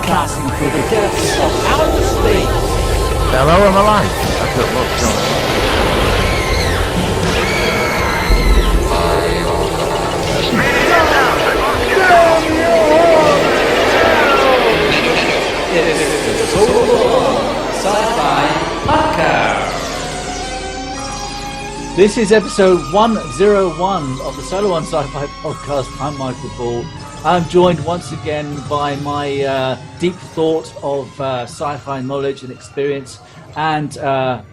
Broadcasting through the depths of outer space. Hello, I'm alive. That's what looks on. It's Sci-Fi Podcast. This is episode 101 of the Solo One Sci-Fi Podcast. I'm Michael Ball. I'm joined once again by my deep thought of sci-fi knowledge and experience, and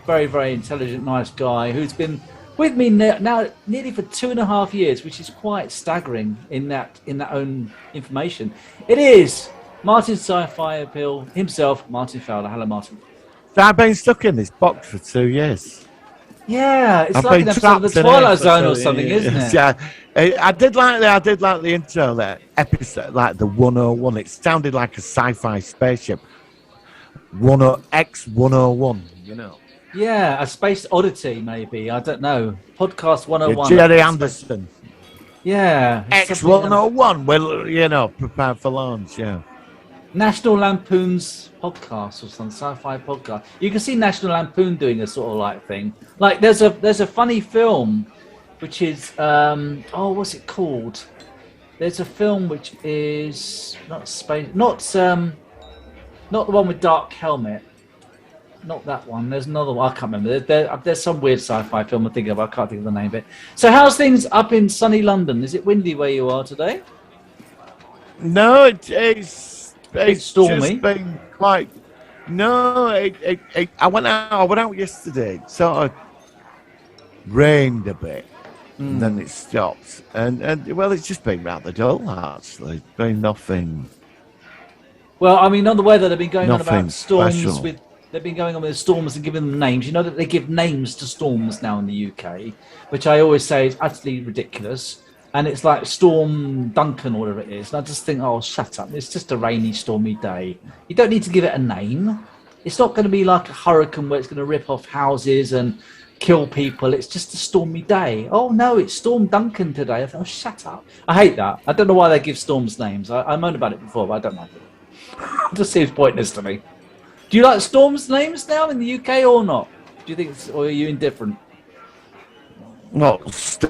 very, very intelligent, nice guy who's been with me now nearly for 2.5 years, which is quite staggering in that own information. It is Martin Sci-Fi Appeal himself, Martin Fowler. Hello, Martin. I've been stuck in this box for 2 years. Yeah, it's like an episode of the Twilight Zone or something, isn't it? Yeah, I did like the intro there episode, like the 101. It sounded like a sci-fi spaceship. X101, you know. Yeah, a space oddity maybe. I don't know. Podcast 101. Yeah, Jerry Anderson. Yeah. X101. Well, you know, prepare for launch. Yeah. National Lampoon's podcast or some sci-fi podcast. You can see National Lampoon doing a sort of like thing. Like there's a funny film, which is what's it called? There's a film which is not the one with Dark Helmet. Not that one. There's another one. I can't remember. There's some weird sci-fi film I'm thinking of. I can't think of the name of it. So how's things up in sunny London? Is it windy where you are today? No, it's stormy. Just been quite. No, I went out yesterday. It sort of rained a bit, and then it stopped. And well, it's just been rather dull actually. It's been nothing. Well, I mean, on the weather, they've been going on about storms special. They've been going on with storms and giving them names. You know that they give names to storms now in the UK, which I always say is utterly ridiculous. And it's like Storm Duncan or whatever it is. And I just think, oh, shut up. It's just a rainy, stormy day. You don't need to give it a name. It's not going to be like a hurricane where it's going to rip off houses and kill people. It's just a stormy day. Oh, no, it's Storm Duncan today. I thought, oh, shut up. I hate that. I don't know why they give storms names. I moaned about it before, but I don't like it. It just seems pointless to me. Do you like storms names now in the UK or not? Do you think or are you indifferent? Not really.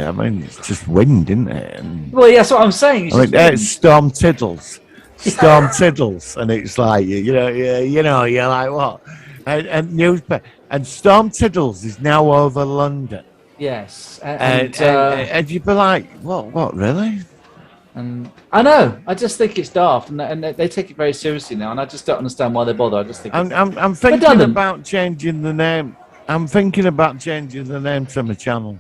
I mean, it's just wind, isn't it? And, well, yeah, that's what I'm saying. It's Storm Tiddles, Storm Tiddles, and it's like you're like what? And newspaper and Storm Tiddles is now over London. Yes, and you'd be like, what, really? And I know. I just think it's daft, and they take it very seriously now, and I just don't understand why they bother. I just think I'm thinking about changing the name. I'm thinking about changing the name to my channel.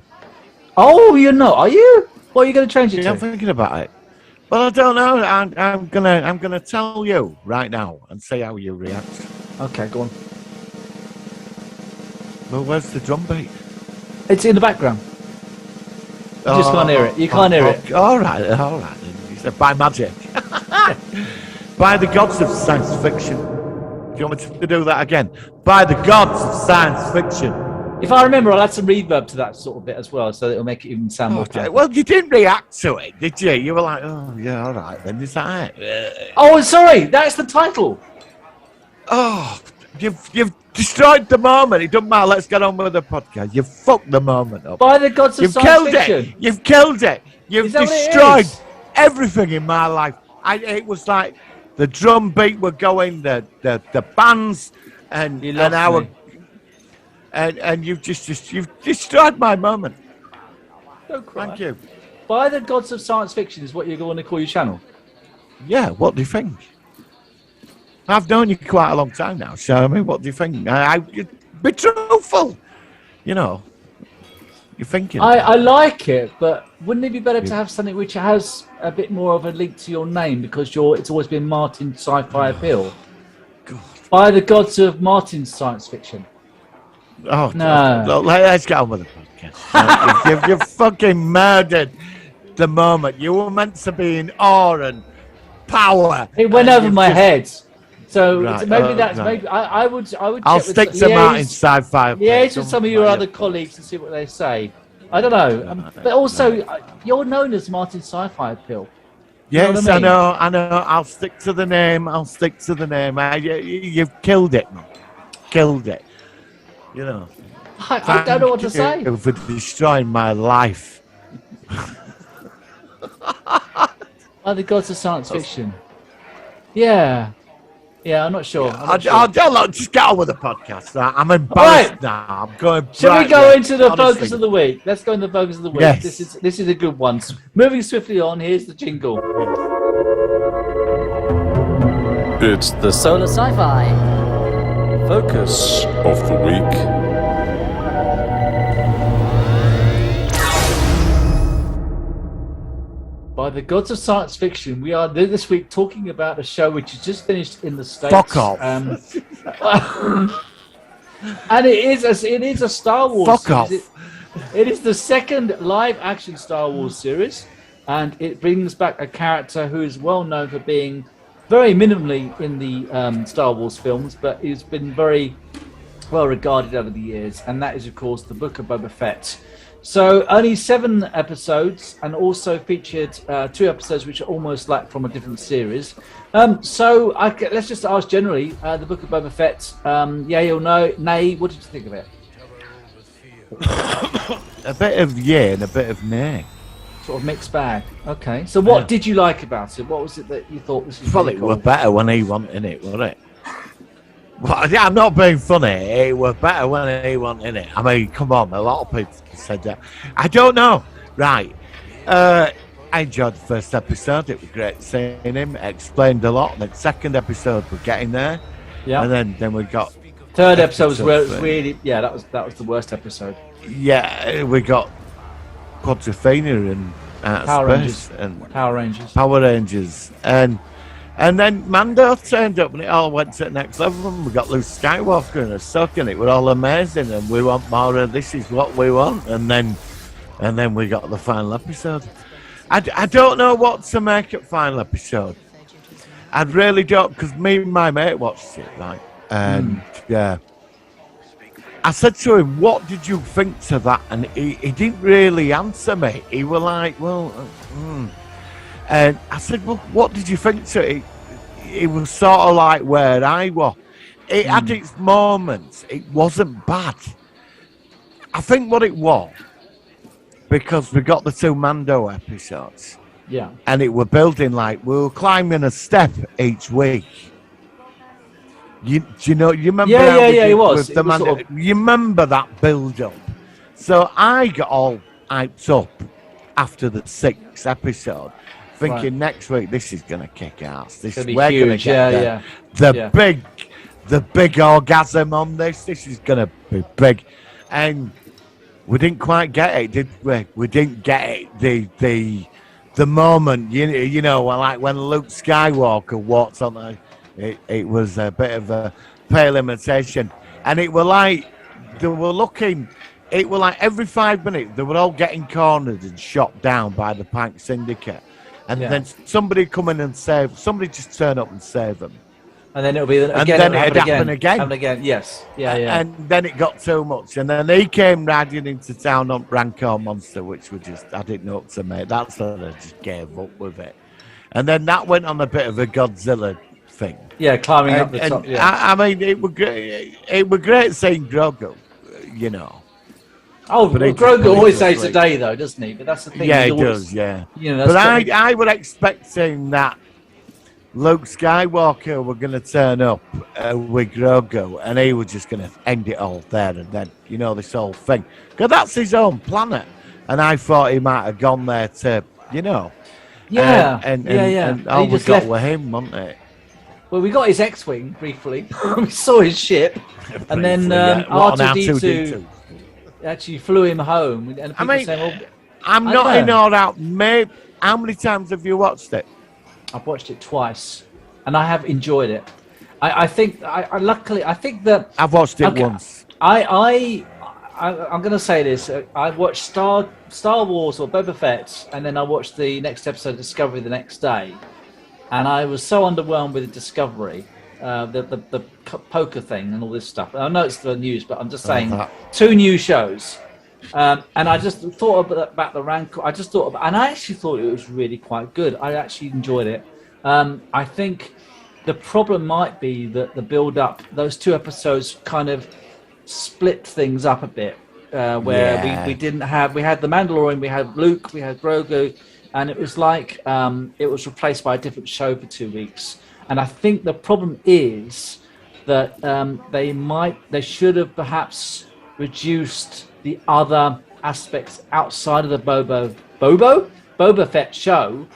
Oh, you're not? Are you? What are you going to change it to? I'm thinking about it. Well, I don't know. I'm gonna tell you right now and see how you react. Okay, go on. Well, where's the drum beat? It's in the background. You just can't hear it. You can't hear it. All right. You said by magic. By the gods of science fiction. Do you want me to do that again? By the gods of science fiction. If I remember, I'll add some reverb to that sort of bit as well, so that it'll make it even sound more powerful. Well, you didn't react to it, did you? You were like, oh, yeah, all right, then. Is that it? Oh, sorry. That's the title. Oh, you've destroyed the moment. It doesn't matter. Let's get on with the podcast. You've fucked the moment up. By the gods of science fiction. You've killed it. You've destroyed everything in my life. It was like the drum beat were going, the bands, and you've you've destroyed my moment. Don't cry. Thank you. By the gods of science fiction is what you're going to call your channel. Yeah. What do you think? I've known you quite a long time now, so I mean, what do you think? Be truthful. You know, you're thinking. I like it, but wouldn't it be better to have something which has a bit more of a link to your name because it's always been Martin Sci-Fi Appeal. God. By the gods of Martin's science fiction. Oh no! Look, let's get on with the podcast. You've fucking murdered the moment. You were meant to be in awe and power. It went over my head. So right, maybe that's right. maybe I would. I'll stick to Martin Sci-Fi. Yeah, with some of your other colleagues and see what they say. I don't know, but also you're known as Martin Sci-Fi Appeal. Yes, know what I mean? I know. I'll stick to the name. You've killed it, man. Killed it. You know. I don't know what Thank to say. you for destroying my life. By the gods of science fiction. Yeah. Yeah, I'm not sure. I'm not sure. Look, just get on with the podcast. I'm embarrassed Right. now. I'm going. Shall we go into the honestly. focus of the week? Let's go into the focus of the week. Yes. This is a good one. Moving swiftly on, here's the jingle. It's the Solar Sci-Fi. focus of the week. By the gods of science fiction, we are this week talking about a show which is just finished in the States. Fuck off. And it is a Star Wars Fuck series. off. It is the second live action Star Wars series, and it brings back a character who is well known for being very minimally in the Star Wars films, but he's been very well regarded over the years, and that is, of course, the Book of Boba Fett. So only 7 episodes, and also featured 2 episodes which are almost like from a different series. So let's just ask generally, the Book of Boba Fett, yay or no, nay, what did you think of it? A bit of yeah and a bit of nay. Sort of mixed bag. Okay. So what did you like about it? What was it that you thought this was Well, really it cool? were better when he wasn't in it, wasn't it? Well, yeah, I'm not being funny. It were better when he wasn't in it. I mean, come on, a lot of people said that. I don't know. Right. I enjoyed the first episode. It was great seeing him. It explained a lot. The second episode, we're getting there. Yeah. And then we got... Third episode was where it was three. really, that was the worst episode. Yeah, we got Quadrophenia and Power Space Rangers. and Power Rangers. and then Mando turned up and it all went to the next level, and we got Luke Skywalker and Ahsoka, and it was all amazing, and we want more of this is what we want, and then we got the final episode. I don't know what to make of final episode. I really don't, because me and my mate watched it, right? And I said to him, what did you think to that? And he didn't really answer me. He was like, well, And I said, well, what did you think to it? It was sort of like where I was. It had its moments. It wasn't bad. I think what it was, because we got the 2 Mando episodes. Yeah. And it were building like, we were climbing a step each week. You remember? Yeah, how we it did was. with the It was Mando? sort of- You remember that build up? So I got all hyped up after the 6th episode, thinking next week this is gonna kick ass. This It's is gonna be we're gonna huge. get Yeah, the yeah. the big orgasm on this. This is gonna be big, and we didn't quite get it, did we? We didn't get it. The moment you know like when Luke Skywalker walked on the. It was a bit of a pale imitation, and it were like they were looking. It were like every 5 minutes they were all getting cornered and shot down by the Pike Syndicate, and then somebody come in and save. Somebody just turn up and save them, And then it'll be again. and then it'd happen Happen again. again. Yes. Yeah. And then it got too much, and then he came riding into town on Rancor Monster, which was just I didn't know what to make. That's when I just gave up with it, and then that went on a bit of a Godzilla thing. Yeah, climbing up the top. Yeah. I mean, it was great. It was great seeing Grogu, you know. Oh, But well, it just Grogu always blew says it. today, though, doesn't he? But that's the thing. Yeah, he it always, does. Yeah, You know, that's but I was expecting that Luke Skywalker were going to turn up with Grogu, and he was just going to end it all there and then. You know, this whole thing, because that's his own planet, and I thought he might have gone there to, you know. Yeah, And all he we just got left. with him, wasn't it? Well, we got his X-wing briefly. We saw his ship, and then What an R2D2 actually flew him home. And people mean, saying, well, I'm I not know. in or out. Maybe, how many times have you watched it? I've watched it twice, and I have enjoyed it. I think luckily I think that I've watched it Okay. once. I'm going to say this. I watched Star Wars or Boba Fett, and then I watched the next episode of Discovery the next day, and I was so underwhelmed with the Discovery, the poker thing and all this stuff. I know it's the news, but I'm just saying, that. 2 new shows, And I just thought about the Rancor. I just thought about, and I actually thought it was really quite good. I actually enjoyed it. I think the problem might be that the build up, those 2 episodes kind of split things up a bit, where we didn't have, we had the Mandalorian, we had Luke, we had Grogu, and it was like it was replaced by a different show for 2 weeks. And I think the problem is that they should have perhaps reduced the other aspects outside of the Boba Fett show,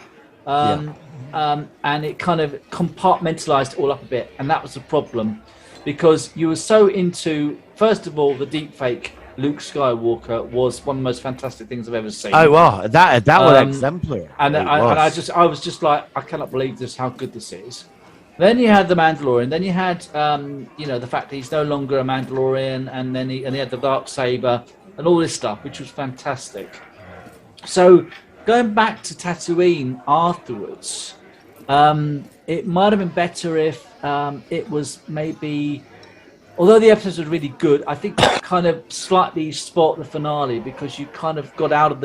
and it kind of compartmentalized it all up a bit, and that was the problem, because you were so into, first of all, the deep fake Luke Skywalker was one of the most fantastic things I've ever seen. Oh, wow, that was exemplary. And I was just like, I cannot believe this, how good this is. Then you had the Mandalorian. Then you had, the fact that he's no longer a Mandalorian, and then he had the dark saber and all this stuff, which was fantastic. So going back to Tatooine afterwards, it might have been better if it was maybe, although the episodes were really good, I think that kind of slightly spoilt the finale, because you kind of got out of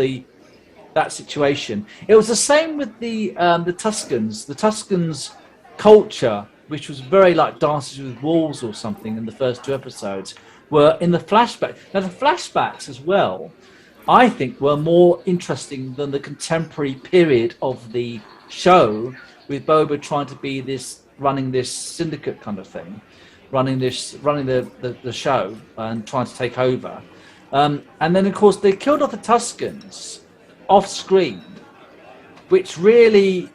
that situation. It was the same with the Tuskens. The Tuskens culture, which was very like Dances with Wolves or something in the first 2 episodes, were in the flashback. Now the flashbacks as well, I think, were more interesting than the contemporary period of the show, with Boba trying to be running this syndicate kind of thing, running the show and trying to take over. And then of course they killed off the Tuskens off screen, which really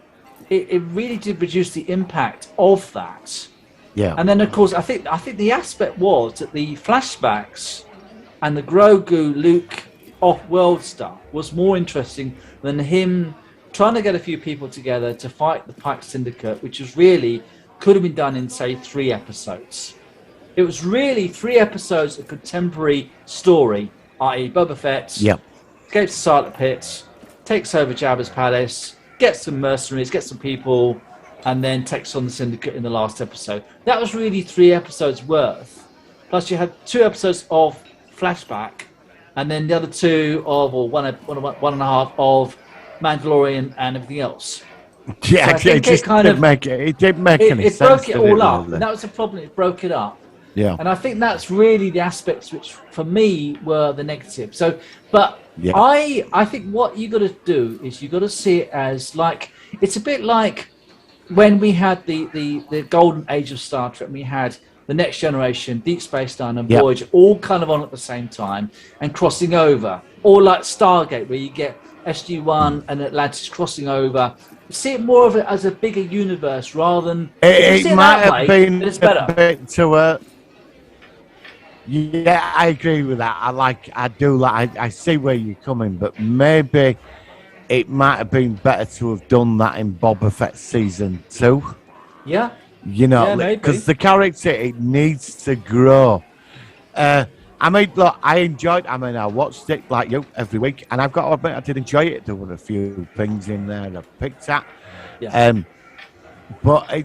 it really did reduce the impact of that. Yeah. And then of course I think the aspect was that the flashbacks and the Grogu Luke off-world stuff was more interesting than him trying to get a few people together to fight the Pike Syndicate, which was really could have been done in, say, 3 episodes. It was really 3 episodes of contemporary story, i.e. Boba Fett escapes the Silent Pit, takes over Jabba's palace, gets some mercenaries, gets some people, and then takes on the Syndicate in the last episode. That was really 3 episodes worth. Plus you had 2 episodes of flashback, and then the other 2 of, or one and a half of Mandalorian and everything else. Yeah, so it didn't make any sense. It broke it all up. And that was the problem. It broke it up. Yeah. And I think that's really the aspects which, for me, were the negative. So, but I think what you got to do is you got to see it as like, it's a bit like when we had the golden age of Star Trek. We had the Next Generation, Deep Space Nine, and Voyager all kind of on at the same time and crossing over, or like Stargate, where you get SG-1 and Atlantis crossing over. See it more of it as a bigger universe rather than it might have been it's better. A bit too. Yeah, I agree with that. I see where you're coming, but maybe it might have been better to have done that in Boba Fett season 2. Yeah. You know, because the character, it needs to grow. I mean, look, I watched it like you every week, and I've got to admit, I did enjoy it. There were a few things in there that I picked at. Yeah. But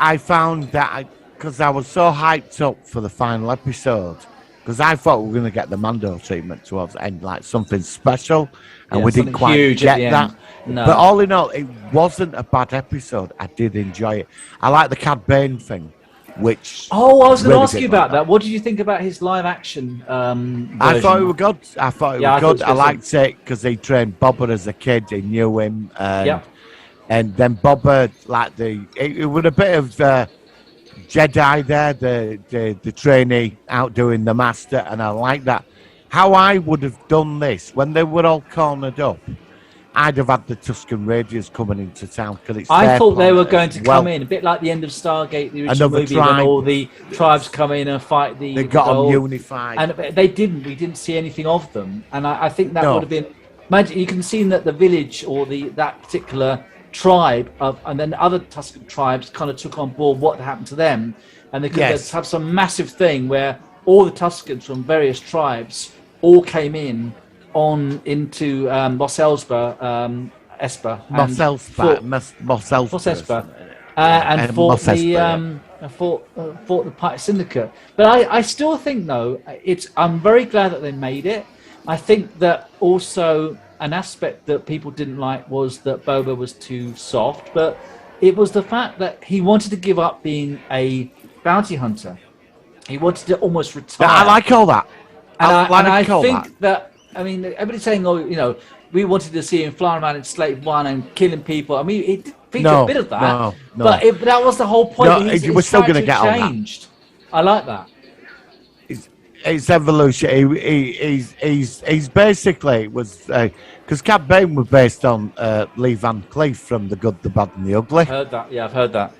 I found that because I was so hyped up for the final episode, because I thought we were going to get the Mando treatment towards the end, like something special, and we didn't quite get that. No. But all in all, it wasn't a bad episode. I did enjoy it. I like the Cad Bane thing. Which I was going to ask you about that. What did you think about his live action version? I thought it was good. I liked it because he trained Boba as a kid. He knew him. And then Boba, like it was a bit of Jedi there, the trainee outdoing the master, and I like that. How I would have done this when they were all cornered up, I'd have had the Tusken Raiders coming into town. I thought they were going to come in, a bit like the end of Stargate, the original movie, when all the tribes come in and fight the... They got them unified. And they didn't. We didn't see anything of them. And I think that would have been... Imagine, you can see that the village or that particular tribe, and then other Tusken tribes kind of took on board what happened to them. And they could have some massive thing where all the Tuskens from various tribes all came into Mos Espa, and fought the Pike Syndicate. But I still think, though, I'm very glad that they made it, I think that also an aspect that people didn't like was that Boba was too soft, but it was the fact that he wanted to give up being a bounty hunter. He wanted to almost retire. I like all that. And I all think that, I mean, everybody's saying, oh, you know, we wanted to see him flying around in Slave One and killing people. I mean, it did feature a bit of that, but that was the whole point. No, we're still going to get changed. On that. I like that. It's evolution. He's basically was because Cad Bane was based on Lee Van Cleef from The Good, the Bad, and the Ugly. I've heard that. Yeah, I've heard that.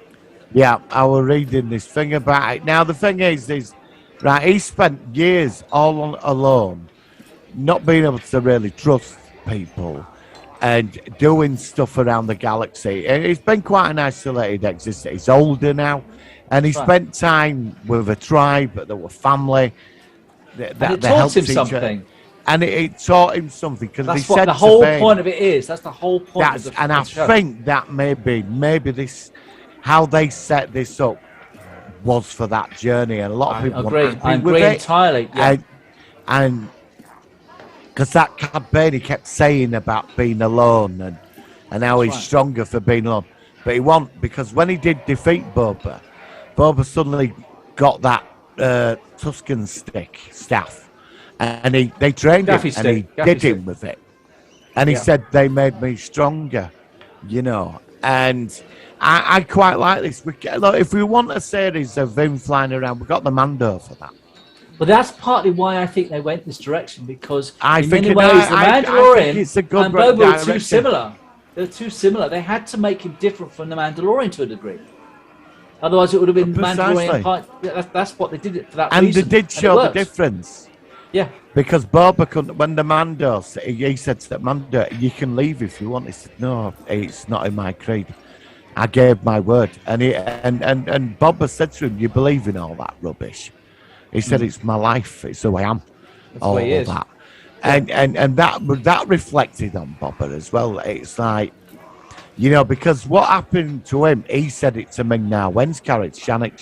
Yeah, I was reading this thing about it. Now the thing is right. He spent years all alone, not being able to really trust people, and doing stuff around the galaxy. And he's been quite an isolated existence. He's older now, and he spent time with a tribe that were family. That it taught him something. And it taught him something because that's what the whole point of it is. That's the whole point. And I think that maybe this, how they set this up, was for that journey. And a lot of people agree. I agree entirely. Yeah. And because that Cad Bane, he kept saying about being alone and how he's stronger for being alone, but he won't, because when he did defeat Boba suddenly got that Tuscan staff, and they trained him, and he did him with it, and he said they made me stronger, you know. And I quite like this. Look, if we want a series of him flying around, we've got the Mando for that. But that's partly why I think they went this direction, because in many ways the Mandalorian and Boba were too similar. They're too similar. They had to make him different from the Mandalorian to a degree. Otherwise, it would have been Mandalorian part. Yeah, that's what they did it for that reason. And they did show the difference. Yeah. Because Boba couldn't, when the Mando, he said to the Mando, you can leave if you want. He said, no, it's not in my creed. I gave my word. And Boba said to him, you believe in all that rubbish? He said, it's my life. It's who I am. That's all of that. And that reflected on Boba as well. It's like, you know, because what happened to him, he said it to Ming Na Wen's character, Fennec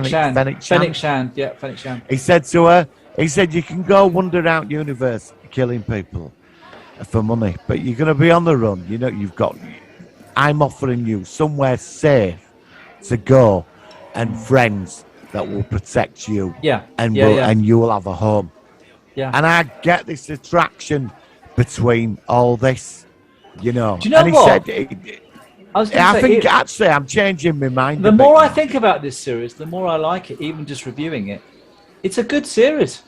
Shand. Yeah, Fennec Shand. He said to her, you can go wander around the universe killing people for money, but you're going to be on the run. You know, I'm offering you somewhere safe to go and friends that will protect you. Yeah. And you will have a home. Yeah. And I get this attraction between all this. You know, do you know and he what? Said, I think actually I'm changing my mind. The more I think about this series, the more I like it, even just reviewing it. It's a good series.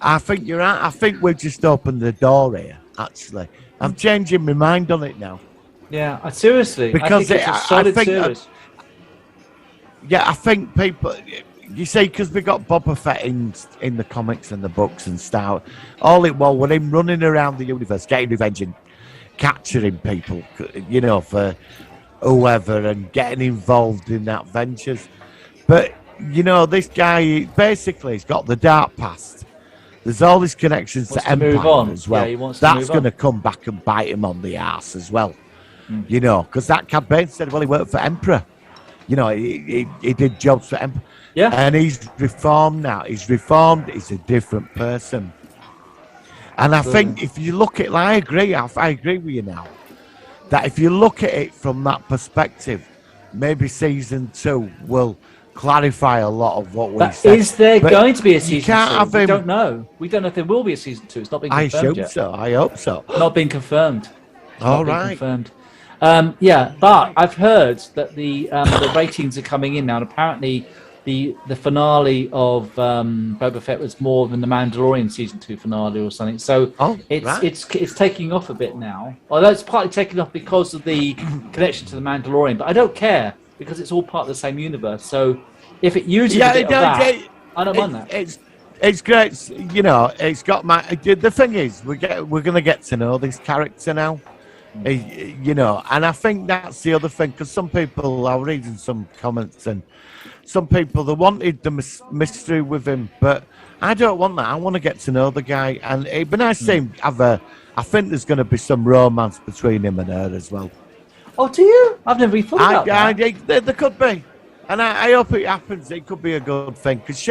I think you're right. I think we've just opened the door here, actually. I'm changing my mind on it now. Yeah, seriously. Because I think it's a solid series. I think people, you see, because we got Boba Fett in the comics and the books and stuff. All it was with him running around the universe, getting revenge and capturing people, you know, for whoever, and getting involved in that ventures. But you know, this guy basically he's got the dark past. There's all these connections to Empire as well. Yeah, that's going to come back and bite him on the ass as well. You know, because that Cad Bane said, well, he worked for Emperor. You know, he did jobs for Emperor. Yeah. And he's reformed now. He's reformed. He's a different person. And I think if you look at, I agree with you now, that if you look at it from that perspective, maybe season 2 will clarify a lot of what we said. Is there going to be a season 2? We don't know. We don't know if there will be a season 2. It's not been confirmed yet. I hope so. Not been confirmed. All right. Confirmed. But I've heard that the ratings are coming in now, and apparently the finale of Boba Fett was more than the Mandalorian season 2 finale or something. So it's taking off a bit now. Although it's partly taking off because of the connection to the Mandalorian, but I don't care because it's all part of the same universe. So if it uses a bit of that, I don't mind that. It's great. You know, it's got my. The thing is, we're going to get to know this character now. You know, and I think that's the other thing, because some people, I was reading some comments, and some people, they wanted the mystery with him, but I don't want that. I want to get to know the guy, and it'd be nice to see him have I think there's going to be some romance between him and her as well. Oh, do you? I've never even thought about that. There could be. And I hope it happens. It could be a good thing because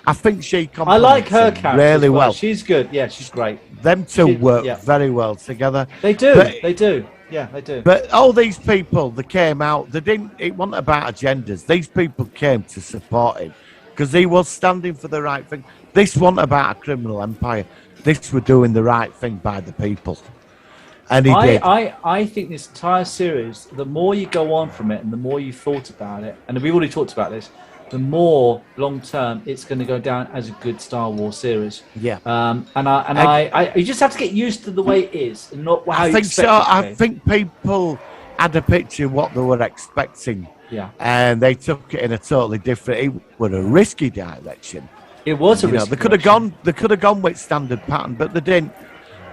I think she I like her complements him character really as well. well. She's good. Yeah, she's great. Them two work yeah. very well together. They do. But, They do. Yeah, they do. But all these people that came out, they didn't. It wasn't about agendas. These people came to support him because he was standing for the right thing. This wasn't about a criminal empire. This were doing the right thing by the people. And he did. I think this entire series, the more you go on from it and the more you thought about it, and we've already talked about this, the more long term it's going to go down as a good Star Wars series. Yeah. You just have to get used to the way it is and not how you expect it to be. I think people had a picture of what they were expecting. Yeah. And they took it in a totally different, it was a risky direction. It was a risky They could have gone with standard pattern, but they didn't.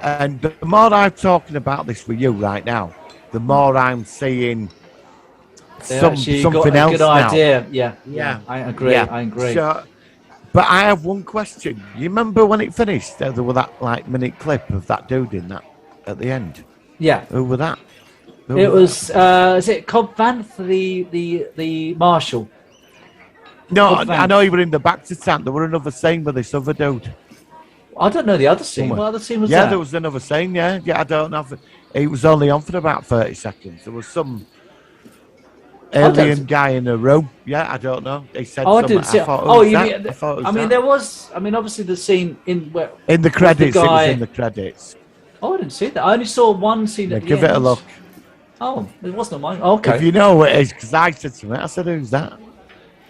And the more I'm talking about this with you right now, the more I'm seeing something got a else good now. idea. Yeah. I agree. Yeah. I agree. So, but I have one question. You remember when it finished? There was that minute clip of that dude in that at the end. Yeah. Who was that? It was. Is it Cobb Vanth, the marshal? No, I know he was in the back to tank. There were another scene with this other dude. I don't know the other scene. What other scene was that? Yeah, there was another scene. Yeah, I don't know. He was only on for about 30 seconds. There was some alien guy in a room. Yeah, I don't know. He said. I didn't see. There was. I mean, obviously the scene in the credits. It was in the credits. Oh, I didn't see that. I only saw one scene at the give end. it a look. Oh, it wasn't mine. Okay. If you know what it is, because I said to him, I said, "Who's that?"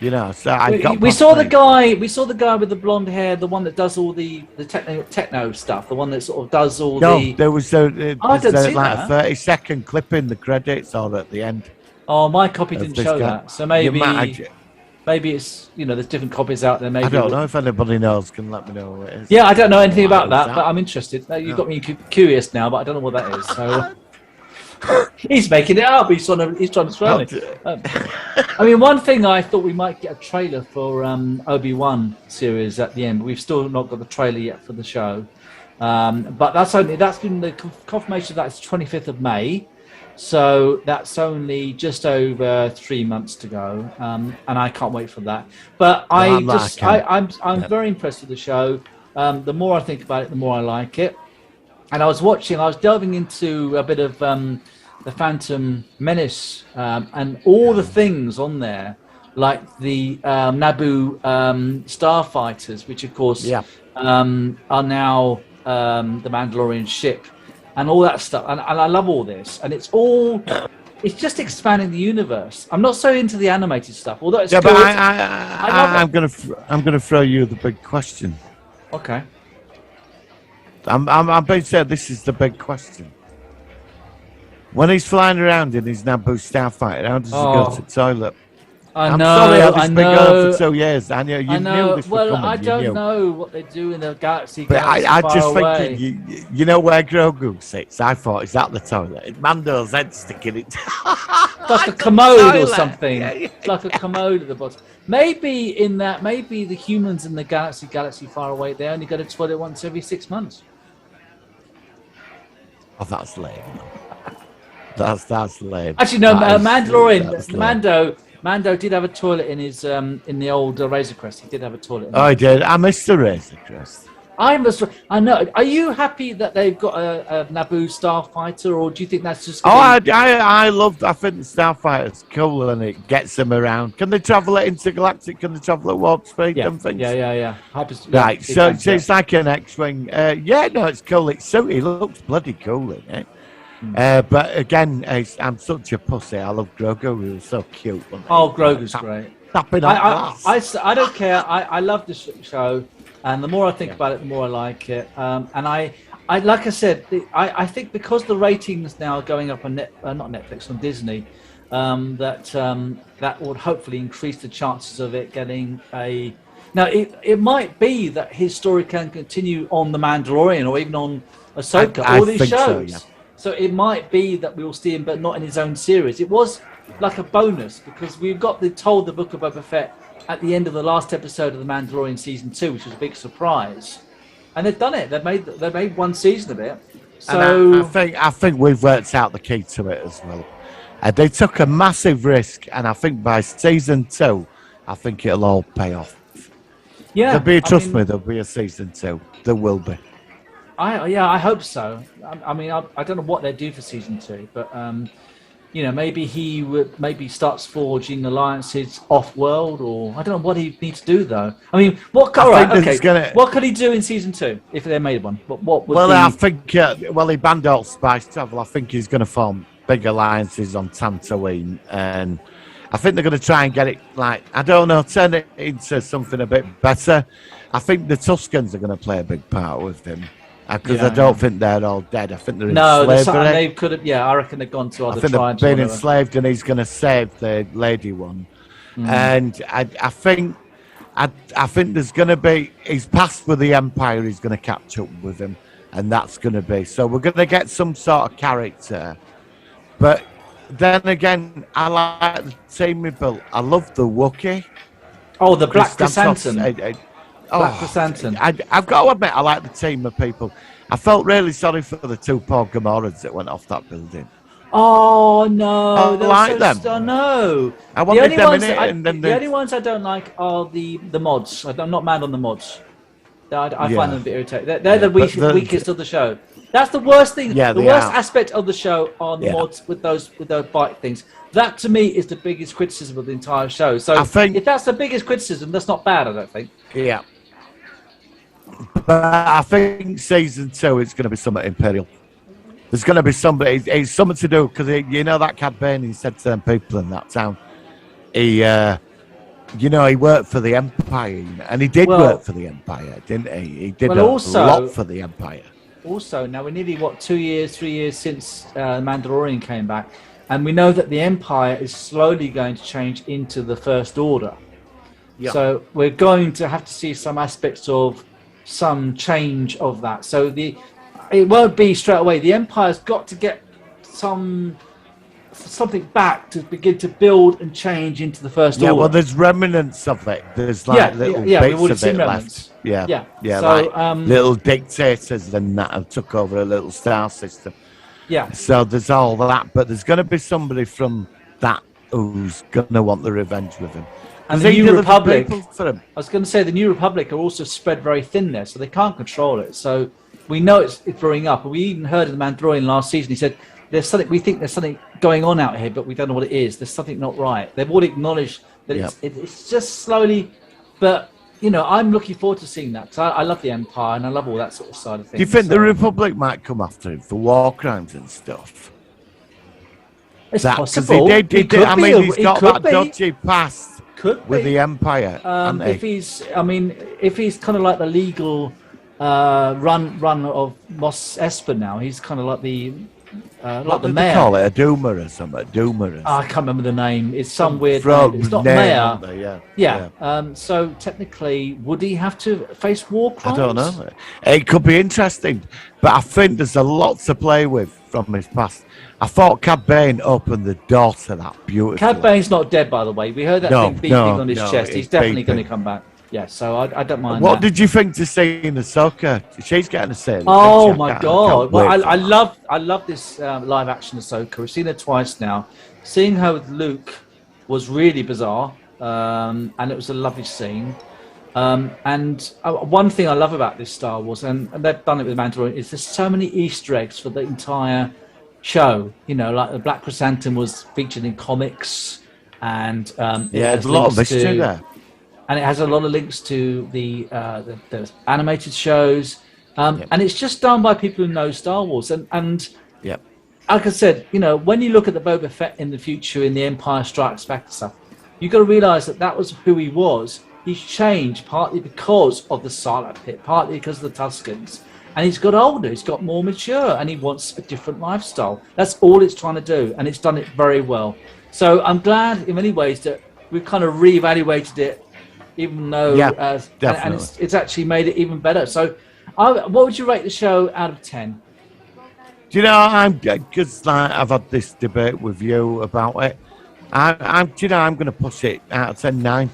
So we saw the guy. We saw the guy with the blonde hair, the one that does all the techno stuff, the one that sort of does all the. No, there was a 30-second clip in the credits or at the end. Oh, my copy didn't show that. So maybe it's there's different copies out there. Maybe I don't know if anybody knows. Can let me know what it is. Yeah, I don't know anything about that, but I'm interested. You've got me curious now, but I don't know what that is. So. He's making it up. He's trying to throw it. I mean, one thing I thought we might get a trailer for Obi-Wan series at the end, but we've still not got the trailer yet for the show. But that's been the confirmation of that is 25th of May, so that's only just over 3 months to go, and I can't wait for that. But I'm very impressed with the show. The more I think about it, the more I like it. And I was delving into a bit of the Phantom Menace and all the things on there, like the Naboo starfighters, which of course are now the Mandalorian ship, and all that stuff. And I love all this, and it's just expanding the universe. I'm not so into the animated stuff, although it's good. But I'm gonna throw you the big question. Okay. I'm going to say this is the big question. When he's flying around in his Naboo starfighter, how does he go to the toilet? I'm sorry, I've been going on for 2 years, Daniel. You knew this was coming. I don't know what they do in the galaxy. But I just thinking, you know where Grogu sits? I thought, is that the toilet? Mando's head sticking it. Like a commode or something. Yeah. Like a commode at the bottom. Maybe the humans in the galaxy far away, they only go to the toilet once every 6 months. Oh, that's lame. That's lame. Actually, no. Mandalorian. Mando did have a toilet in his in the old Razor Crest. He did have a toilet. Oh, he did. I missed the Razor Crest. I know. Are you happy that they've got a Naboo starfighter, or do you think that's just? I think the starfighter's cool and it gets them around. Can they travel at intergalactic? Can they travel at warp speed and things? Yeah. Right. So it's like an X-wing. It's cool. It looks bloody cool in it. But again, I'm such a pussy. I love Grogu. He was so cute. Grogu's great. I don't care. I love the show. And the more I think about it, the more I like it. And I like I said, I think because the ratings now are going up on not Netflix, on Disney, that would hopefully increase the chances of it getting a. Now, it might be that his story can continue on The Mandalorian or even on Ahsoka, all these shows. So it might be that we'll see him, but not in his own series. It was like a bonus because we've got told the book of Boba Fett at the end of the last episode of The Mandalorian season 2, which was a big surprise, and they've done it. They've made one season of it, So I think we've worked out the key to it as well. They took a massive risk, and I think by season 2, I think it'll all pay off. yeah, Trust me, there'll be a season 2. There will be. I hope so. I don't know what they do for season 2, but maybe he would starts forging alliances off-world, or I don't know what he needs to do though. I mean, what could he do in season 2 if they made one? What would I think he banned all spice travel. I think he's going to form big alliances on Tatooine, and I think they're going to try and get it turn it into something a bit better. I think the Tuscans are going to play a big part with him. Because I don't think they're all dead. I think they're in slavery. They could have. Yeah, I reckon they've gone to other tribes. I think they've been enslaved, and he's going to save the lady one. And I think there's going to be. He's passed with the Empire. He's going to catch up with him, and that's going to be. So we're going to get some sort of character. But then again, I like the team we built. I love the Wookiee. Oh, the Black Chrysanthemum. Black Chrysanthemum. I've got to admit, I like the team of people. I felt really sorry for the 2 poor Gamoras that went off that building. Oh no! I like them. No, I wanted them in it. The only ones I don't like are the mods. I'm not mad on the mods. I find them a bit irritating. They're the weakest of the show. That's the worst thing. Yeah, the worst aspect of the show are the mods with those bike things. That to me is the biggest criticism of the entire show. So if that's the biggest criticism, that's not bad. I don't think. Yeah. But I think season 2 is going to be something Imperial. There's going to be somebody. It's something to do because that Cad Bane. He said to them people in that town, he worked for the Empire, and he did work for the Empire, didn't he? He did a lot for the Empire. Also, now we're nearly 3 years since Mandalorian came back, and we know that the Empire is slowly going to change into the First Order. Yeah. So we're going to have to see some aspects of some change of that. So it won't be straight away. The Empire's got to get something back to begin to build and change into the First Order. Yeah, well, there's remnants of it. There's little bits of it left. Yeah. So, little dictators and that have took over a little star system. Yeah. So there's all that, but there's going to be somebody from that who's going to want the revenge with him. And the New Republic, I was going to say, the New Republic are also spread very thin there, so they can't control it. So we know it's brewing up. And we even heard in The Mandalorian last season, he said, we think there's something going on out here, but we don't know what it is. There's something not right. They've already acknowledged that it's just slowly, but, I'm looking forward to seeing that. I love the Empire, and I love all that sort of side of things. Do you think the Republic might come after him for war crimes and stuff? It's possible. He's got that dodgy past. With the Empire, if he's kind of like the legal run of Mos Espa now, he's kind of like the mayor. They call it a Doomer or something. I can't remember the name. It's some weird name. It's not mayor. Yeah. So technically, would he have to face war crimes? I don't know. It could be interesting, but I think there's a lot to play with from his past. I thought Cad Bane opened the door to that beautifully. Cad Bane's not dead, by the way. We heard that thing beeping on his chest. He's definitely going to come back. Yeah, so I don't mind. What did you think to see in Ahsoka? She's getting a say. Oh my god! Well, I love this live action Ahsoka. We've seen her twice now. Seeing her with Luke was really bizarre, and it was a lovely scene. And one thing I love about this Star Wars, and they've done it with Mandalorian, is there's so many Easter eggs for the entire show. Like the Black Chrysanthemum was featured in comics, and there's a lot of history there. And it has a lot of links to the animated shows, and it's just done by people who know Star Wars. And like I said, when you look at the Boba Fett in the future in the Empire Strikes Back and stuff, you've got to realise that was who he was. He's changed partly because of the Sarlacc pit, partly because of the Tuscans. And he's got older, he's got more mature, and he wants a different lifestyle. That's all it's trying to do, and it's done it very well. So I'm glad in many ways that we've kind of reevaluated it, even though and it's actually made it even better. So what would you rate the show out of 10? Do you know, because I've had this debate with you about it, I'm going to push it out of 10, 9.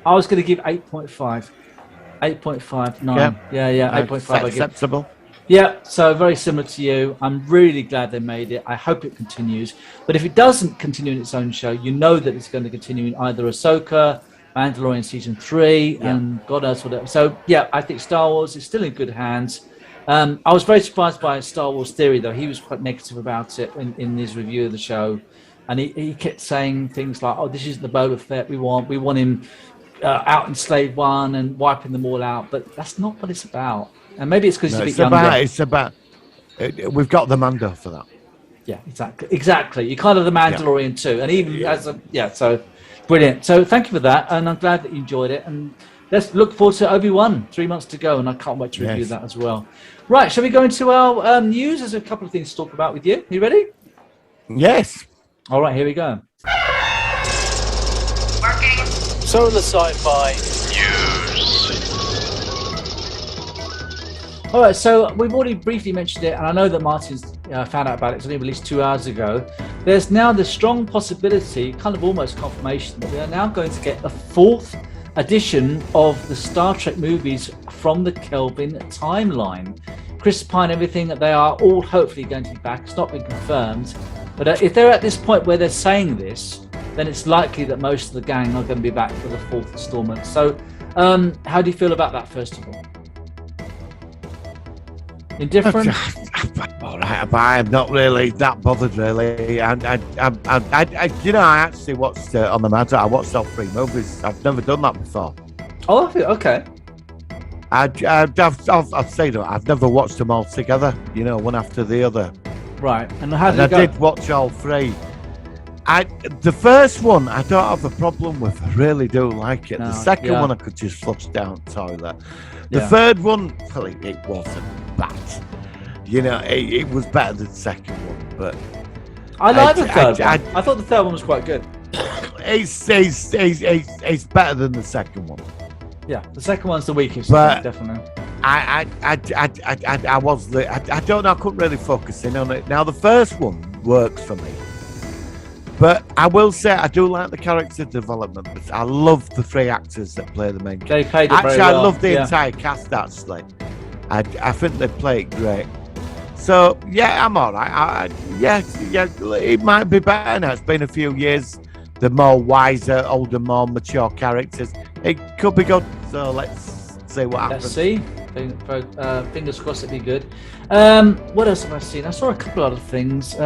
I was going to give 8.5. 8.5, 9. Yeah, 8.5. Acceptable. Yeah, so very similar to you. I'm really glad they made it. I hope it continues. But if it doesn't continue in its own show, you know that it's going to continue in either Ahsoka, Mandalorian season 3, Yeah. and God knows what. So yeah, I think Star Wars is still in good hands. I was very surprised by Star Wars Theory, though. He was quite negative about it in his review of the show. And he kept saying things like, oh, this isn't the Boba Fett we want. We want him out in Slave One and wiping them all out. But that's not what it's about. And maybe it's because he's a bit younger. It's about. We've got the Mando for that. Yeah, exactly. You kind of the Mandalorian too, and even so brilliant. So thank you for that, and I'm glad that you enjoyed it. And let's look forward to Obi-Wan. 3 months to go, and I can't wait to review that as well. Right, shall we go into our news? There's a couple of things to talk about with you. You ready? Yes. All right, here we go. Working. So in the sci-fi All right, so we've already briefly mentioned it, and I know that Martin's found out about it. It's only released 2 hours ago. There's now the strong possibility, kind of almost confirmation, that we are now going to get a 4th edition of the Star Trek movies from the Kelvin timeline. Chris Pine, everything, they are all hopefully going to be back. It's not been confirmed. But if they're at this point where they're saying this, then it's likely that most of the gang are going to be back for the 4th installment. So how do you feel about that, first of all? Indifferent? All right, but I'm not really that bothered, really. I actually watched on the Mad. I watched all 3 movies. I've never done that before. Oh, okay. I've said that I've never watched them all together. One after the other. Right, and how did I it go? did watch all 3. The first one I don't have a problem with. I really do like it. No, the second one I could just flush down the toilet. The Yeah. third one, well, it wasn't bad. It was better than the second one, but I like the third one. I thought the third one was quite good. it's better than the second one. Yeah, the second one's the weakest, But- definitely. I don't know. I couldn't really focus in on it. Now the first one works for me, but I will say I do like the character development. I love the 3 actors that play the main They character. played it very Actually, I well. love the Yeah. entire cast. Actually, I think they play it great. So yeah, I'm all right. It might be better now. It's been a few years. The more wiser, older, more mature characters. It could be good. So let's see what happens. Let's see. Fingers crossed it'd be good. What else have I seen? I saw a couple other things. Do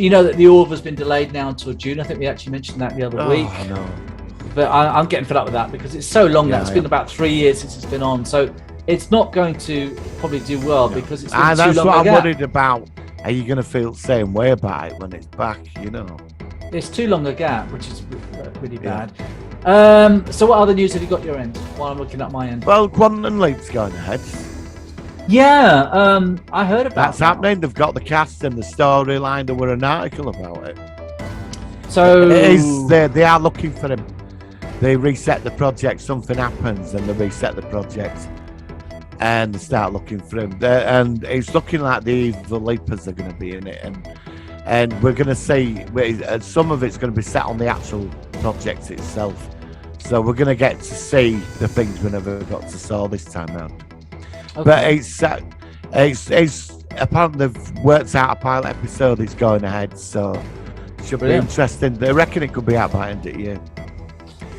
you know that the Orv has been delayed now until June? I think we actually mentioned that the other week. I know. But I'm getting fed up with that because it's so long now. Yeah, It's been about 3 years since it's been on. So it's not going to probably do well because it's been too That's long what a I'm gap. worried about. Are you going to feel the same way about it when it's back? It's too long a gap, which is really Yeah. bad. So what other news have you got your end while I'm looking at my end? Well, Quantum Leap's going ahead. Yeah, I heard about That's that. happening. They've got the cast and the storyline. There were an article about it. So It is, they are looking for him. They reset the project. Something happens, and they reset the project, and they start looking for him. And it's looking like the Evil Leapers are going to be in it, and we're going to see some of it's going to be set on the actual project itself. So we're going to get to see the things we never got to saw this time around. okay. But it's apparently they've worked out a pilot episode. It's going ahead, so it should Brilliant. be interesting. They reckon it could be out by end of the year.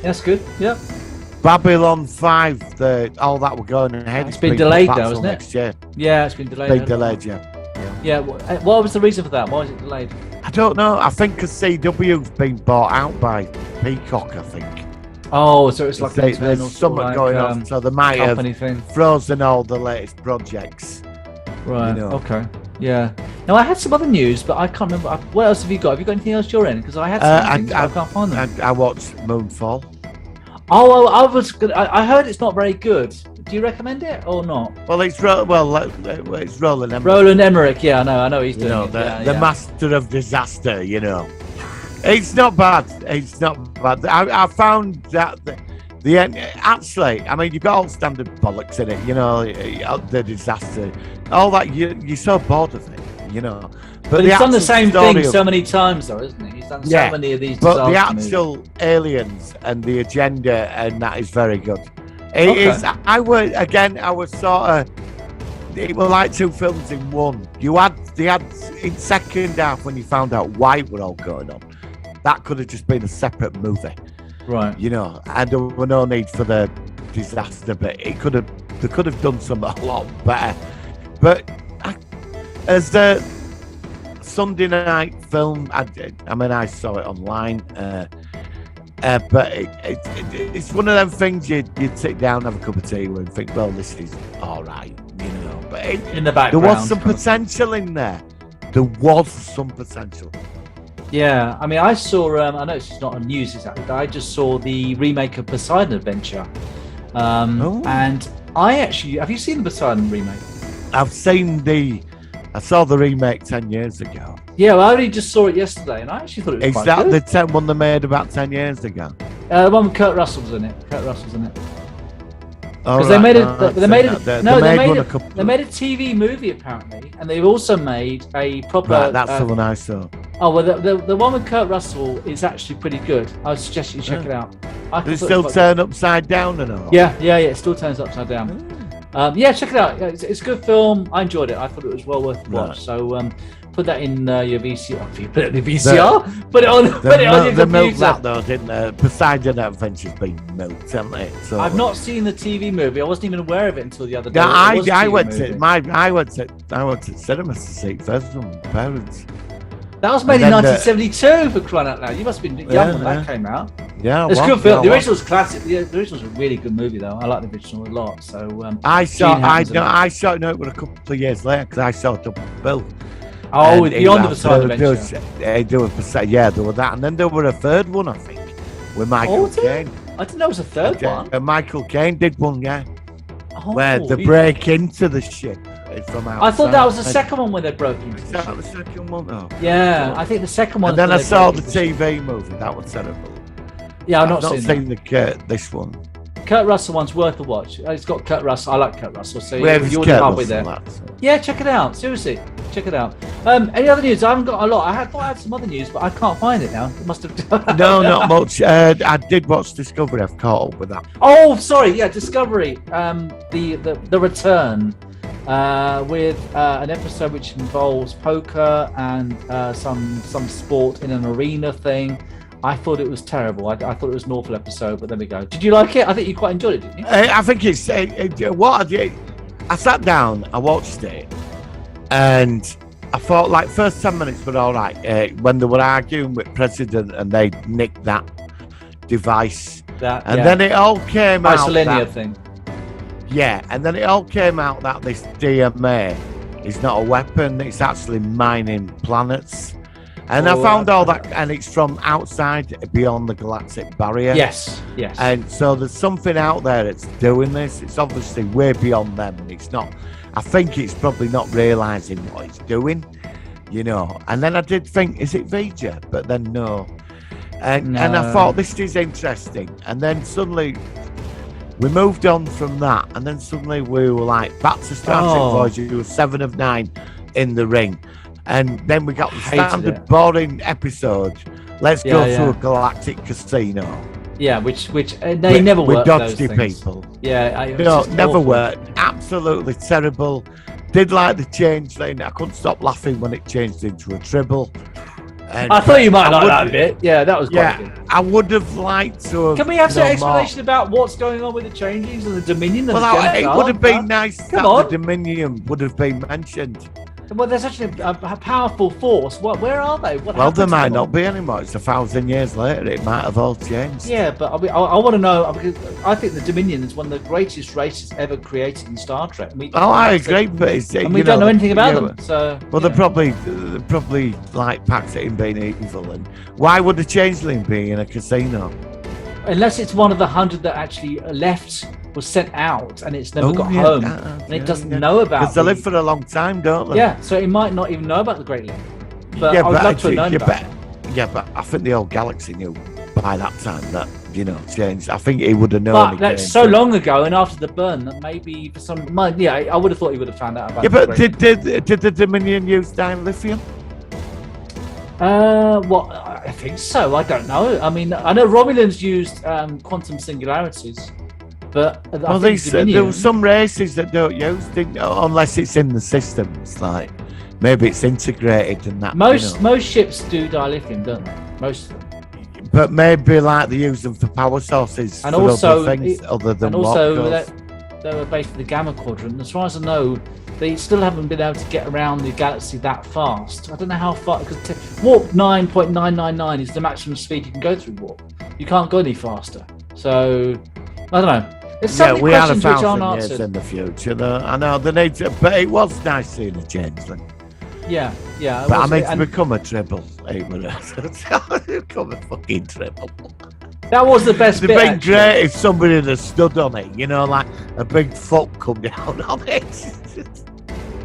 That's good. Yep. Babylon 5, all that we're going ahead. It's been delayed put back though, till isn't it? next year. Yeah, it's been delayed. Been delayed, yeah. Yeah. What was the reason for that? Why was it delayed? I don't know. I think because CW's been bought out by Peacock, I think. Oh, so it's like an There's internal something sort of going on, so they might have company thing. frozen all the latest projects. Right. know. Okay. Yeah. Now I had some other news, but I can't remember. What else have you got? Have you got anything else you're in? Because I had some things, but I can't find them. And I watched Moonfall. Oh, I heard it's not very good. Do you recommend it or not? Well, it's Roland Emmerich. Roland Emmerich. Yeah, I know he's You doing know, it. the master of disaster, It's not bad. It's not bad. I found that the end, actually, I mean, you've got all standard bollocks in it, the disaster, all that. You're so bored of it, But he's done the actual same story thing of- so many times, though, isn't he? He's done Yeah, so many of these. But the disaster movies. actual aliens and the agenda and that is very good. It Okay. is. I was sort of it was like two films in one. They had in second half when you found out why it were all going on. That could have just been a separate movie, Right. you know. And there was no need for the disaster, but they could have done something a lot better. But as the Sunday night film, I saw it online. But it's one of them things you'd sit down, have a cup of tea with, and think, well, this is all right, you know. But In the background, there was some potential in there. There was some potential. Yeah, I mean, I saw. I know it's not on news exactly, but I just saw the remake of Poseidon Adventure. And I actually have you seen the Poseidon remake? I saw the remake 10 years ago. Yeah, well, I only just saw it yesterday, and I actually thought it was Is quite that good. the one they made about 10 years ago? The one with Kurt Russell's in it. Because Because they made it. They made it. They made a TV movie apparently, and they've also made a proper. Right, that's the one I saw. Oh well, the one with Kurt Russell is actually pretty good. I would suggest you check it out. Does it still turn upside down and all? Yeah. It still turns upside down. Yeah, check it out. Yeah, it's a good film. I enjoyed it. I thought it was well worth the watch. Right. So put that in your VCR. If you put it in the VCR, put it on your They milked computer. that though, didn't they? Poseidon Adventure's been milked, haven't they? So I've not seen the TV movie. I wasn't even aware of it until the other day. Yeah, I went to cinemas to see it first with my parents. That was made in And then 1972 for crying out loud. You must have been young when that came out. Yeah, It's a well, good film. well, The well. original's classic. The original's a really good movie, though. I like the original a lot. So I saw Gene Hackman's in it. it was a couple of years later because I saw Double Bill. Oh, And Beyond the there Poseidon was- Adventure. there was that, and then there were a third one, I think, with Michael was there? Caine. I didn't know it was a third one. Michael Caine did one, yeah, Oh, where they he- break into the ship from outside. I thought that was the second one where they broke into. Is the that ship. the second one? Oh. Yeah, I think the second one. And then is I where they saw broke the into ship. TV movie. That was terrible. Yeah, I've not seen seen this one. that. Kurt Russell one's worth a watch. It's got Kurt Russell. I like Kurt Russell. So Where you're is already Kurt halfway Russell there. at, so? Yeah, check it out. Seriously, check it out. Any other news? I haven't got a lot. I thought I had some other news, but I can't find it now. It must have. No, not much. I did watch Discovery. I've caught up with that. Oh, sorry. Yeah, Discovery. The return with an episode which involves poker and some sport in an arena thing. I thought it was terrible. I thought it was an awful episode, but there we go. Did you like it? I think you quite enjoyed it, didn't you? I think it's what I did. I sat down, I watched it, and I thought like first 10 minutes were all right. When they were arguing with President and they nicked that device, then it all came out. Isolinia thing. Yeah, and then it all came out that this DMA is not a weapon; it's actually mining planets. And I found all that, and it's from outside, beyond the galactic barrier. Yes. And so there's something out there that's doing this. It's obviously way beyond them, and it's not. I think it's probably not realizing what it's doing, you know. And then I did think, is it Vija? But then no. And I thought this is interesting. And then suddenly we moved on from that, and then suddenly we were like back to Star Trek Voyager 7 of 9 in the ring. And then we got the standard boring episode. Let's go to a galactic casino. Yeah, which they never worked. With dodgy people. Yeah, never worked. Absolutely terrible. Did like the change thing. I couldn't stop laughing when it changed into a tribble. And I thought you might like that a bit. Yeah, that was quite good. I would have liked to have. Can we have some known explanation more. about what's going on with the changings and the Dominion? And Well, it would have been nice Come that on. the Dominion would have been mentioned. Well, they're such a powerful force. Where are they? What Well, happened there to might them? not be anymore. It's 1,000 years later. It might have all changed. Yeah, but I want to know, because I think the Dominion is one of the greatest races ever created in Star Trek. I agree, but it's, and we don't know anything about them. So well, they're probably like packed it in being evil. And why would a changeling be in a casino? Unless it's one of the 100 that actually left, was sent out, and it's never got home, and it doesn't know about. Because they live for a long time, don't they? Yeah, so it might not even know about the Great Leap. But yeah, I would love to have known about it. Yeah, but I think the whole galaxy knew by that time that changed. I think he would have known. But that's so long ago, and after the burn, that maybe for some. I would have thought he would have found out about. Yeah, the but Great did the Dominion use dilithium? Well, I think so. I don't know. I mean, I know Romulans used quantum singularities. But Well, there were some races that don't use it, unless it's in the systems. Like maybe it's integrated and that. Most ships do dilithium, don't they? Most of them. But maybe like they use them for power sources And for also, other things other than and also what they were based in the Gamma Quadrant. As far as I know, they still haven't been able to get around the galaxy that fast. I don't know how far, because warp 9.999 is the maximum speed you can go through warp. You can't go any faster. So I don't know. There's so many we had questions which aren't 1,000 years answered. in the future. Though. I know they need to, but it was nice seeing a changeling. Yeah. But I mean, to become a triple, become a fucking triple. That was the best It'd bit. been great if somebody had stood on it, like a big foot come down on it.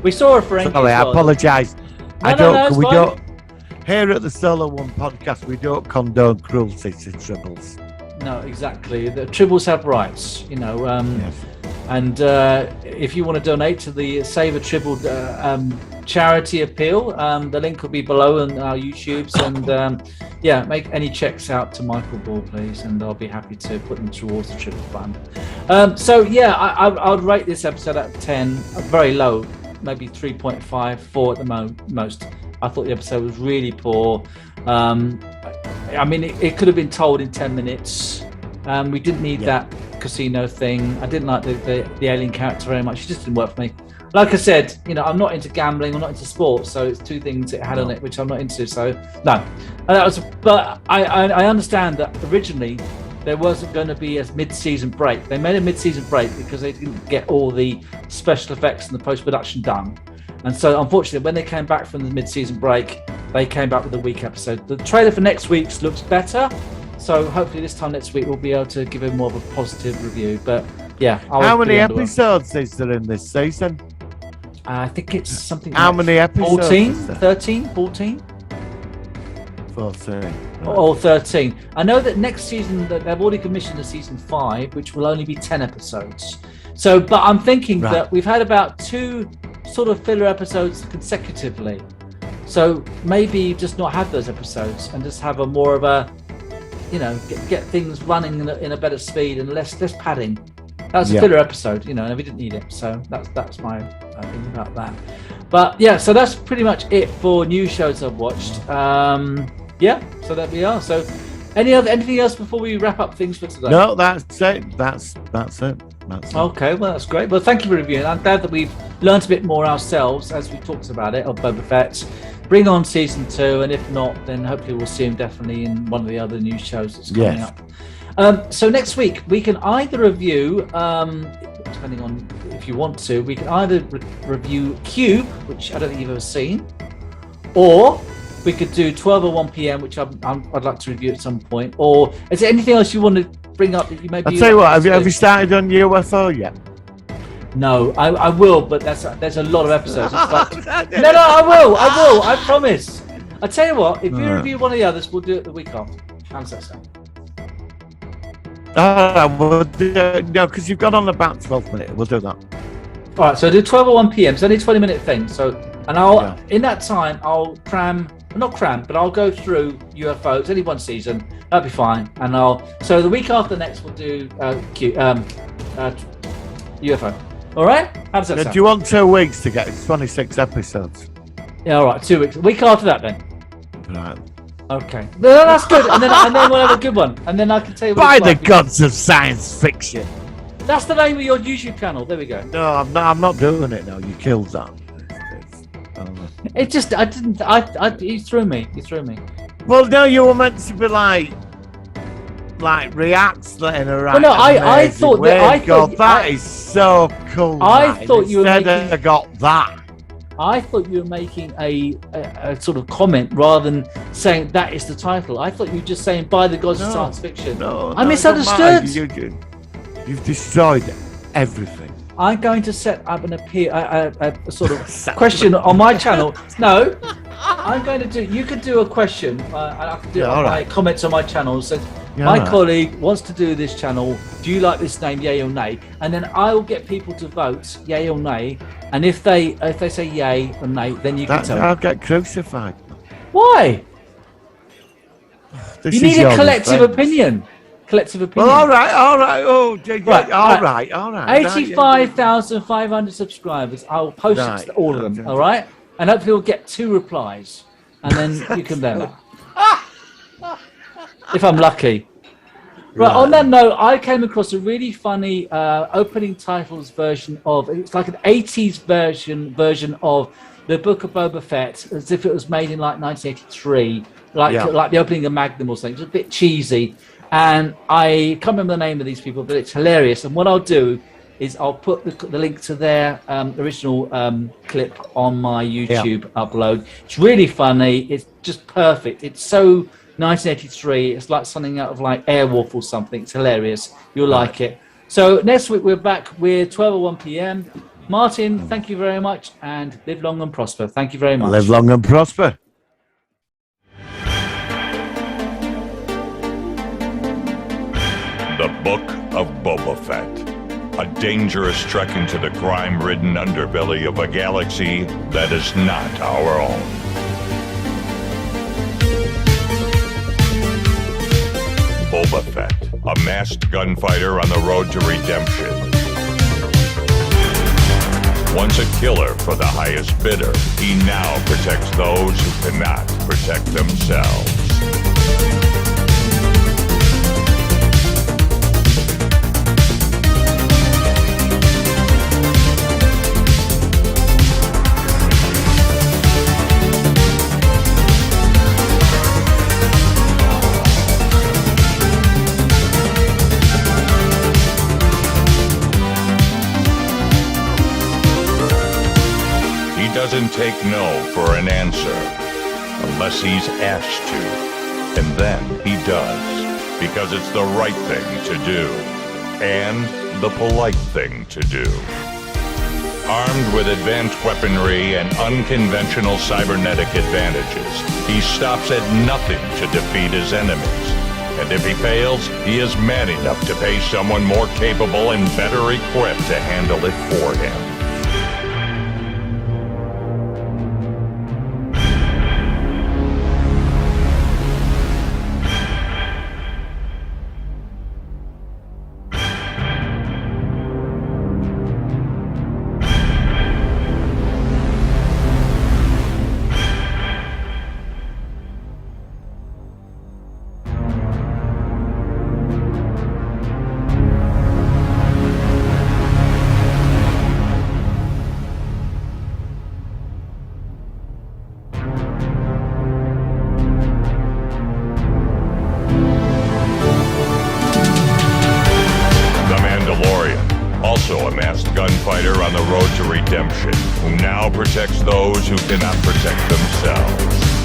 We saw a Ferengi. Sorry, I apologise. No, We don't. Here at the Solo One podcast, we don't condone cruelty to tribbles. No, exactly. The tribbles have rights, Yes. And if you want to donate to the Save a Tribble charity appeal, the link will be below on our YouTubes. And make any checks out to Michael Ball, please, and I'll be happy to put them towards the Tribble Fund. I would rate this episode at 10, very low, maybe 3.5, 4 at the most. I thought the episode was really poor. I mean, it could have been told in 10 minutes. We didn't need that casino thing. I didn't like the alien character very much. It just didn't work for me. Like I said, I'm not into gambling. I'm not into sports. So it's two things it had on it which I'm not into. So no, and that was. But I understand that originally there wasn't going to be a mid-season break. They made a mid-season break because they didn't get all the special effects and the post-production done. And so, unfortunately, when they came back from the mid-season break, they came back with a weak episode. The trailer for next week's looks better. So hopefully this time next week we'll be able to give it more of a positive review. But yeah, how many episodes is there in this season? I think it's something. How many episodes? 14, 13, 14. 14. Right. Or 13. I know that next season they've already commissioned a season 5, which will only be 10 episodes. So, but I'm thinking that we've had about 2 sort of filler episodes consecutively. So maybe just not have those episodes and just have a more of a, get things running in a better speed and less padding. That's a filler episode, and we didn't need it. So that's my thing about that. But yeah, so that's pretty much it for new shows I've watched. So there we are. So anything else before we wrap up things for today? No, that's it. That's it. Okay, well that's great. Well, thank you for reviewing. I'm glad that we've learned a bit more ourselves as we talked about it of Boba Fett. Bring on season 2, and if not, then hopefully we'll see him definitely in one of the other new shows that's coming up. So next week we can either review, depending on if you want to, we can either review Cube, which I don't think you've ever seen, or we could do 12 or 1 p.m, which I'd like to review at some point. Or is there anything else you want to bring up that you maybe? I'll tell you what. Have you started on UFO yet? No, I will, but there's a lot of episodes. It's like, no, I will. I promise. I tell you what. If you review one of the others, we'll do it the week after. How's that sound? No, because you've got on about 12 minutes. We'll do that. All right, so do 12 or 1 p.m. It's only a 20-minute thing. So, and in that time, I'll not cram, but I'll go through UFO. It's only one season. That'll be fine. And so the week after next, we'll do UFO. All right? How does that sound? Do you want 2 weeks to get 26 episodes? Yeah, all right. 2 weeks. A week after that, then. Right. Okay. No, that's good. And then we'll have a good one. And then I can tell you. By the gods of science fiction. That's the name of your YouTube channel. There we go. No, I'm not doing it now. You killed that. It just, you threw me. Well, no, you were meant to be like reacts letting her Well, no, I thought that is so cool. I thought you were making. I got that. I thought you were making a sort of comment rather than saying that is the title. I thought you were just saying by the gods of science fiction. No, I misunderstood. You've destroyed everything. I'm going to set up a sort of question on my channel. No, I'm going to do. You could do a question. I can do my comments on my channel. So my colleague wants to do this channel. Do you like this name, yay or nay? And then I will get people to vote, yay or nay. And if they say yay or nay, then you can tell. I'll get crucified. Why? You need a collective opinion. collective opinion. Well, all right. Oh, Right, all right. 85,500 subscribers. I'll post it to all of them. Okay. All right, and hopefully we'll get 2 replies, and then you can then, if I'm lucky. Right. On that note, I came across a really funny opening titles version of. It's like an 80s version of the Book of Boba Fett, as if it was made in like 1983, like the opening of Magnum or something. It's a bit cheesy, and I can't remember the name of these people, but it's hilarious. And what I'll do is I'll put the link to their original clip on my YouTube upload. It's really funny. It's just perfect. It's so 1983. It's like something out of like Airwolf or something. It's hilarious. You'll like it. So next week we're back with 12:01 p.m. Martin, thank you very much, and live long and prosper. Thank you very much. Live long and prosper. The Book of Boba Fett. A dangerous trek into the crime-ridden underbelly of a galaxy that is not our own. Boba Fett, a masked gunfighter on the road to redemption. Once a killer for the highest bidder, he now protects those who cannot protect themselves. He doesn't take no for an answer, unless he's asked to. And then he does, because it's the right thing to do, and the polite thing to do. Armed with advanced weaponry and unconventional cybernetic advantages, he stops at nothing to defeat his enemies. And if he fails, he is man enough to pay someone more capable and better equipped to handle it for him. Also a masked gunfighter on the road to redemption, who now protects those who cannot protect themselves.